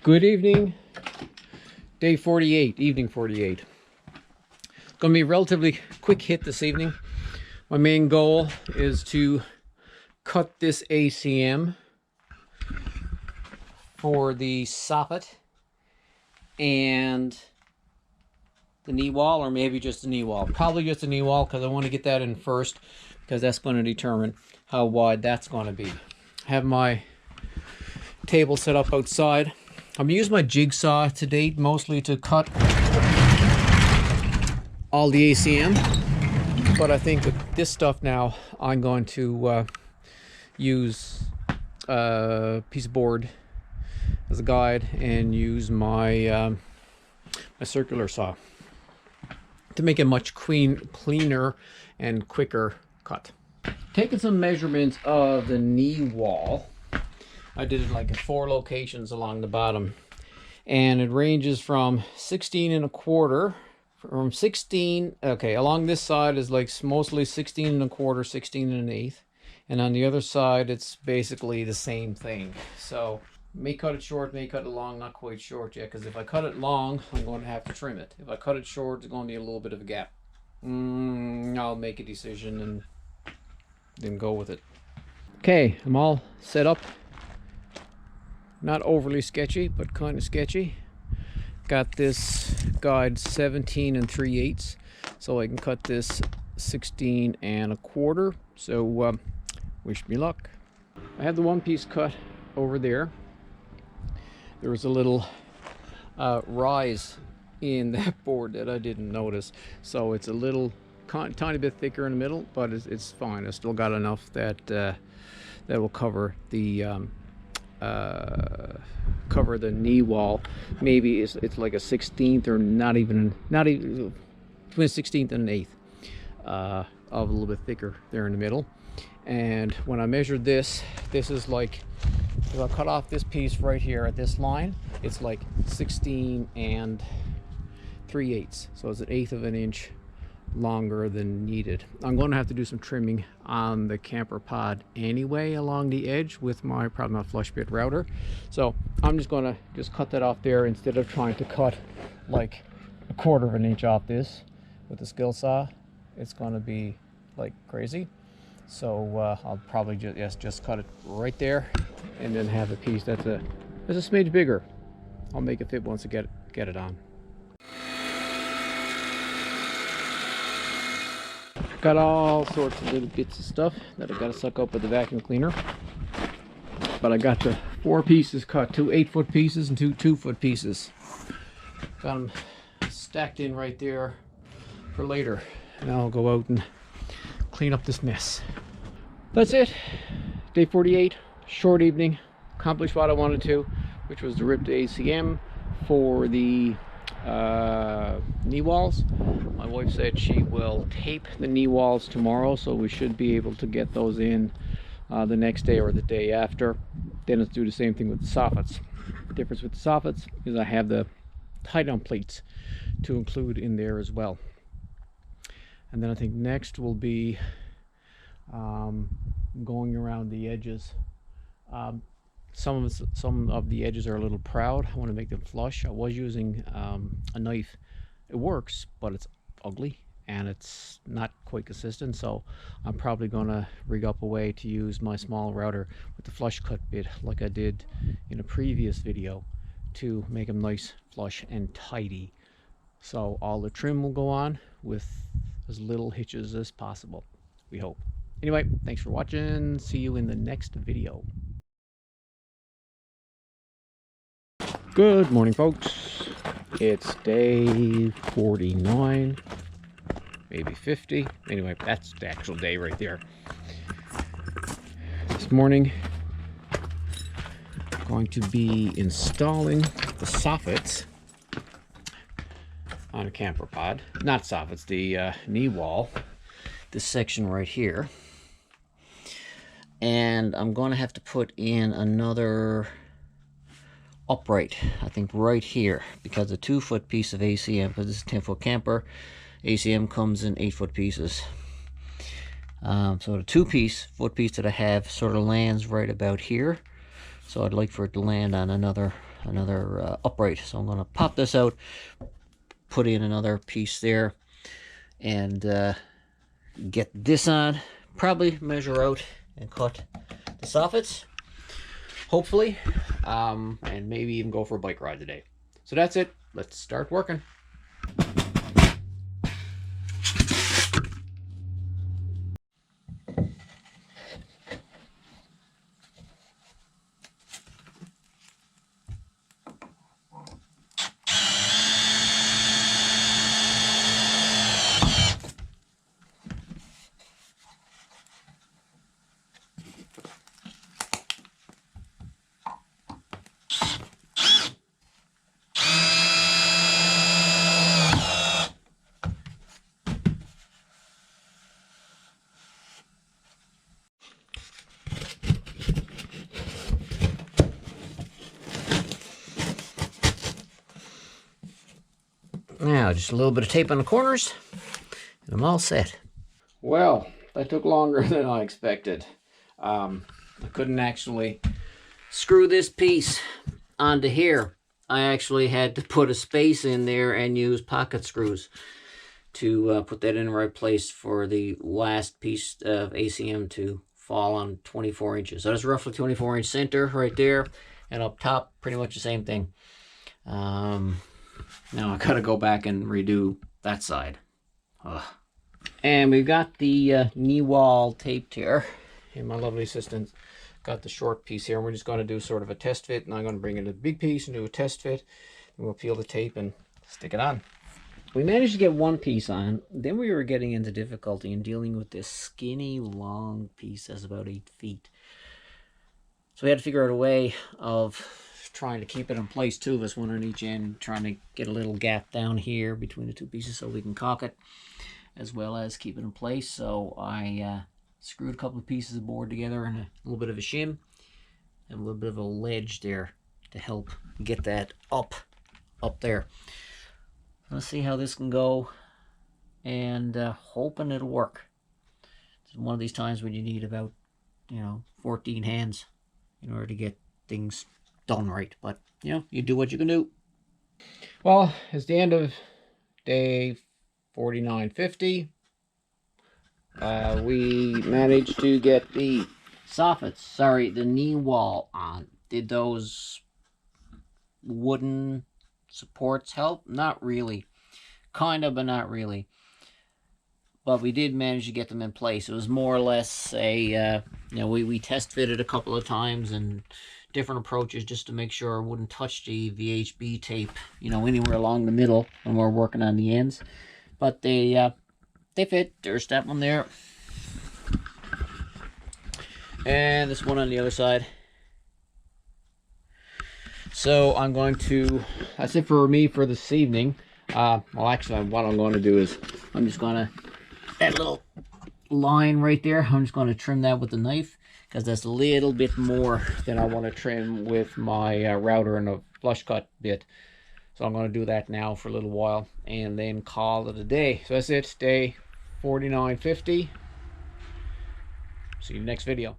Good evening. Day 48, evening 48. It's going to be a relatively quick hit this evening. My main goal is to cut this ACM for the soffit and the knee wall, or maybe just the knee wall. Probably just the knee wall, because I want to get that in first, because that's going to determine how wide that's going to be. I have my table set up outside. I'm going to use my jigsaw to date mostly to cut all the ACM, but I think with this stuff now I'm going to use a piece of board as a guide and use my my circular saw to make a much cleaner and quicker cut. Taking some measurements of the knee wall. I did it like in 4 locations along the bottom, and it ranges from 16 1/4, from 16, okay, along this side is like mostly 16 1/4, 16 1/8, and on the other side it's basically the same thing. So may cut it short, may cut it long, not quite short yet, because if I cut it long I'm going to have to trim it. If I cut it short, there's going to be a little bit of a gap. I'll make a decision and then go with it. Okay, I'm all set up. Not overly sketchy, but kind of sketchy. Got this guide 17 3/8, so I can cut this 16 1/4. So wish me luck. I have the one piece cut over there. There was a little rise in that board that I didn't notice, so it's a little tiny bit thicker in the middle, but it's fine. I still got enough that that will cover the cover the knee wall. Maybe it's like a 16th, or not even between a 16th and an 8th of a little bit thicker there in the middle. And when I measured this is like, if I cut off this piece right here at this line, it's like 16 3/8, so it's 1/8 of an inch longer than needed. I'm going to have to do some trimming on the CamperPod anyway along the edge with my probably my flush bit router, so I'm just going to cut that off there instead of trying to cut like 1/4 of an inch off this with the skill saw. It's going to be like crazy, so I'll probably just cut it right there and then have a piece that's a smidge bigger. I'll make it fit once I get it on. Got all sorts of little bits of stuff that I got to suck up with the vacuum cleaner, but I got the 4 pieces cut, 2 8-foot pieces and 2 2-foot pieces. Got them stacked in right there for later, and I'll go out and clean up this mess. That's it. Day 48, short evening. Accomplished what I wanted to, which was to rip the ACM for the knee walls. My wife said she will tape the knee walls tomorrow, so we should be able to get those in the next day or the day after. Then let's do the same thing with the soffits. The difference with the soffits is I have the tie down plates to include in there as well. And then I think next will be going around the edges. Some of the edges are a little proud. I want to make them flush. I was using a knife. It works, but it's ugly and it's not quite consistent, so I'm probably going to rig up a way to use my small router with the flush cut bit like I did in a previous video to make them nice, flush and tidy, so all the trim will go on with as little hitches as possible, we hope. Anyway, thanks for watching. See you in the next video. Good morning, folks. It's day 49, maybe 50. Anyway, that's the actual day right there. This morning, I'm going to be installing the soffits on a CamperPod. Not soffits, the knee wall. This section right here. And I'm going to have to put in another upright, I think right here, because the 2-foot piece of ACM, because this is a 10-foot camper, ACM comes in 8-foot pieces. So the 2-foot piece that I have sort of lands right about here. So I'd like for it to land on another another upright. So I'm going to pop this out, put in another piece there, and get this on. Probably measure out and cut the soffits, hopefully, and maybe even go for a bike ride today. So that's it. Let's start working. Now, just a little bit of tape on the corners, and I'm all set. Well, that took longer than I expected. I couldn't actually screw this piece onto here. I actually had to put a space in there and use pocket screws to put that in the right place for the last piece of ACM to fall on 24 inches. So that's roughly 24-inch center right there, and up top, pretty much the same thing. Now I gotta go back and redo that side. Ugh. And we've got the knee wall taped here, and my lovely assistant got the short piece here, and we're just going to do sort of a test fit, and I'm going to bring in a big piece and do a test fit, and we'll peel the tape and stick it on. We managed to get one piece on, then we were getting into difficulty in dealing with this skinny long piece that's about 8 feet. So we had to figure out a way of trying to keep it in place, two of us, one on each end, trying to get a little gap down here between the two pieces so we can caulk it, as well as keep it in place. So I screwed a couple of pieces of board together and a little bit of a shim and a little bit of a ledge there to help get that up there. Let's see how this can go, and hoping it'll work. It's one of these times when you need about 14 hands in order to get things done right, but you do what you can do. Well, it's the end of day 4950. We managed to get the soffits, the knee wall on. Did those wooden supports help? Not really. Kind of, but not really. But we did manage to get them in place. It was more or less a, we test fitted a couple of times and different approaches just to make sure it wouldn't touch the VHB tape, anywhere along the middle when we're working on the ends. But they fit. There's that one there. And this one on the other side. So I'm going to, that's it for me for this evening. Well, actually, what I'm going to do is I'm just going to, that little line right there, I'm just going to trim that with a knife, because that's a little bit more than I want to trim with my router and a flush cut bit. So I'm going to do that now for a little while and then call it a day. So that's it, day 4950. See you next video.